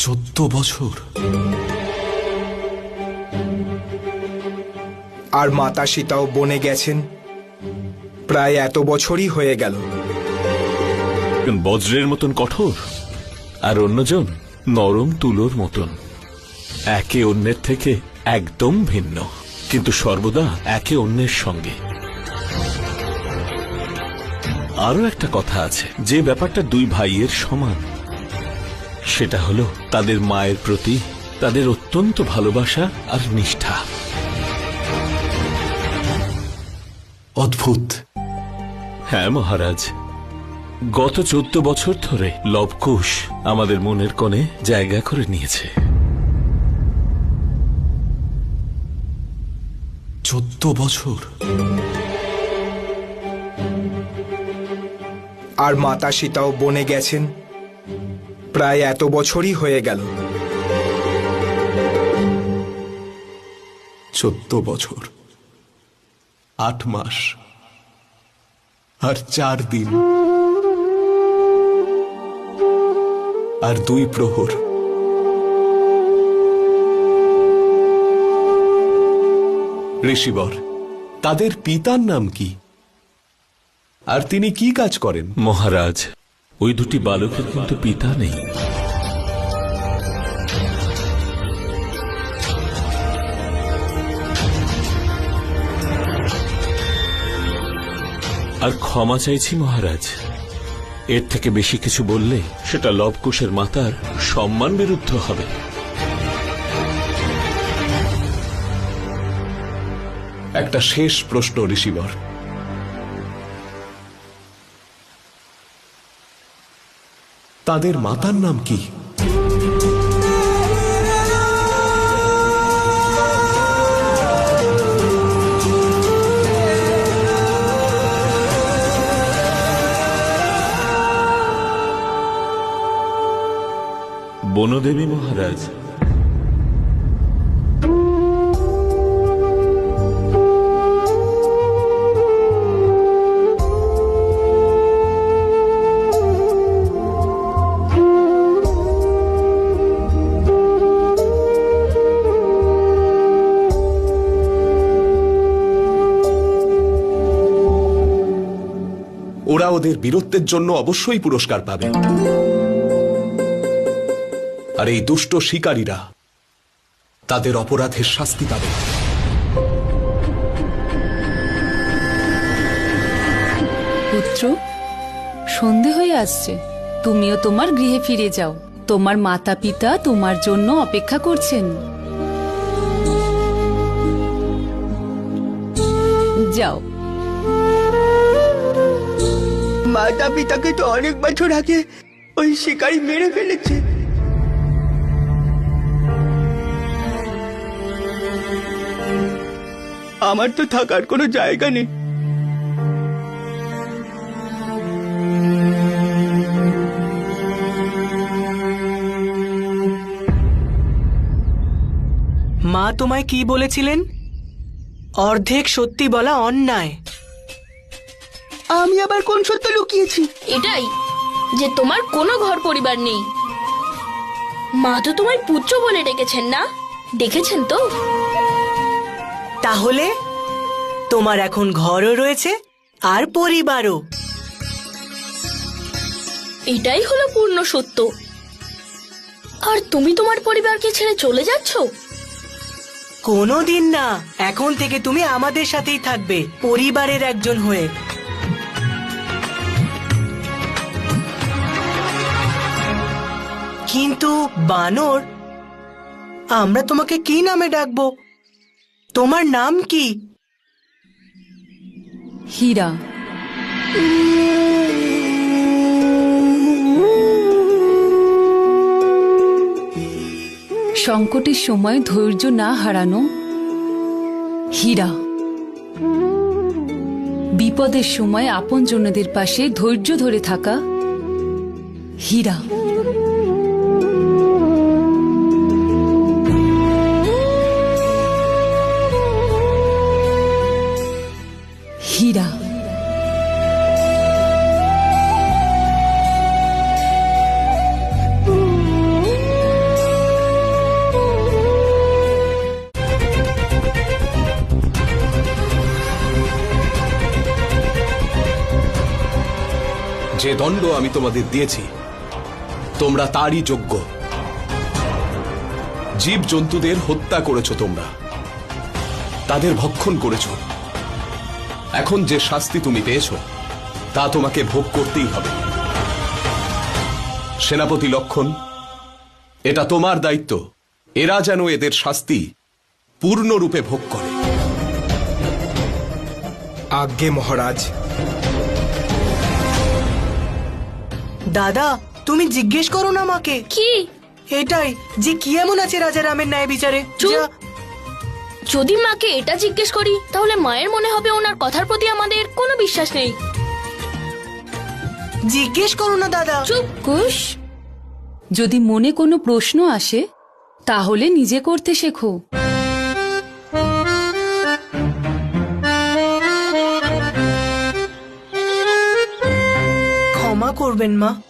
14 বছর। আর মাতা সীতাও বনে গেছেন, প্রায় এত বছরই হয়ে গেল। বজ্রের মতন কঠোর, আর অন্যজন নরম তুলোর মতন। একে অন্যের থেকে একদম ভিন্ন, কিন্তু সর্বদা একে অন্যের সঙ্গে। আরো একটা কথা আছে, যে ব্যাপারটা দুই ভাইয়ের সমান, সেটা হলো তাদের মায়ের প্রতি তাদের অত্যন্ত ভালোবাসা আর নিষ্ঠা। অদ্ভুত। হ্যাঁ মহারাজ, গত 14 বছর ধরে লবকুশ আমাদের মনের কোণে জায়গা করে নিয়েছে। 14 বছর। আর মাতা সীতাও বনে গেছেন, প্রায় এত বছরই হয়ে গেল। 14 বছর, 8 মাস আর 4 দিন আর 2 প্রহর। ঋষিবর, তাদের পিতার নাম কি, আর তিনি কি কাজ করেন? মহারাজ, ওই দুটি বালকের কিন্তু পিতা নেই। আর ক্ষমা চাইছি মহারাজ, এর থেকে বেশি কিছু বললে সেটা লবকুশের মাতার সম্মান বিরুদ্ধ হবে। একটা শেষ প্রশ্ন ঋষিবর, তাদের মাতার নাম কি? বনদেবী মহারাজ। ওরা ওদের বীরত্বের জন্য অবশ্যই পুরস্কার পাবে, আর এই দুষ্ট শিকারীরা তাদের অপরাধের শাস্তি পাবে। পুত্র, সন্ধে হয়ে আসছে, তুমিও তোমার গৃহে ফিরে যাও। তোমার মাতা পিতা তোমার জন্য অপেক্ষা করছেন। যাও। মাতা পিতাকে তো অনেক বছর আগে ওই শিকারী মেরে ফেলেছে। আমার তো থাকার কোনো জায়গা নেই। মা তোমায় কি বলেছিলেন? অর্ধেক সত্যি বলা অন্যায়। আমি আবার কোন সত্য লুকিয়েছি? এটাই যে তোমার কোনো ঘর পরিবার নেই। মা তো তোমায় পুত্র বলে ডেকেছেন না? দেখেছেন তো? তাহলে তোমার এখন ঘরও রয়েছে আর পরিবারও। এটাই হলো পূর্ণ সত্য। আর তুমি তোমার পরিবারকে ছেড়ে চলে যাচ্ছ? কোনোদিন না, এখন থেকে তুমি আমাদের সাথেই থাকবে, পরিবারের একজন হয়ে। কিন্তু বানর, আমরা তোমাকে কি নামে ডাকবো? তোমার নাম কি? হীরা। সংকটের সময় ধৈর্য না হারানো হীরা। বিপদের সময় আপনজনদের পাশে ধৈর্য ধরে থাকা হীরা। হীরা। যে দণ্ড আমি তোমাদের দিয়েছি তোমরা তারই যোগ্য। জীব জন্তুদের হত্যা করেছো তোমরা, তাদের ভক্ষণ করেছো। এখন যে শাস্তি তুমি পেয়েছো তা তোমাকে ভোগ করতেই হবে। সেনাপতি লক্ষণ, এটা তোমার দায়িত্ব এরা যেন এদের শাস্তি পূর্ণরূপে ভোগ করে। আজ্ঞে মহারাজ। দাদা, তুমি জিজ্ঞেস করো না আমাকে। কি? এটাই যে কি এমন আছে রাজা রামের ন্যায় বিচারে। চুপ। যা- যদি মাকে এটা জিজ্ঞেস করি তাহলে মায়ের মনে হবে ওনার কথার প্রতি আমাদের কোনো বিশ্বাস নেই। জিজ্ঞেস করো না দাদা। চুপ। কুশ, যদি মনে কোনো প্রশ্ন আসে তাহলে নিজে করতে শেখো। ক্ষমা করবেন মা।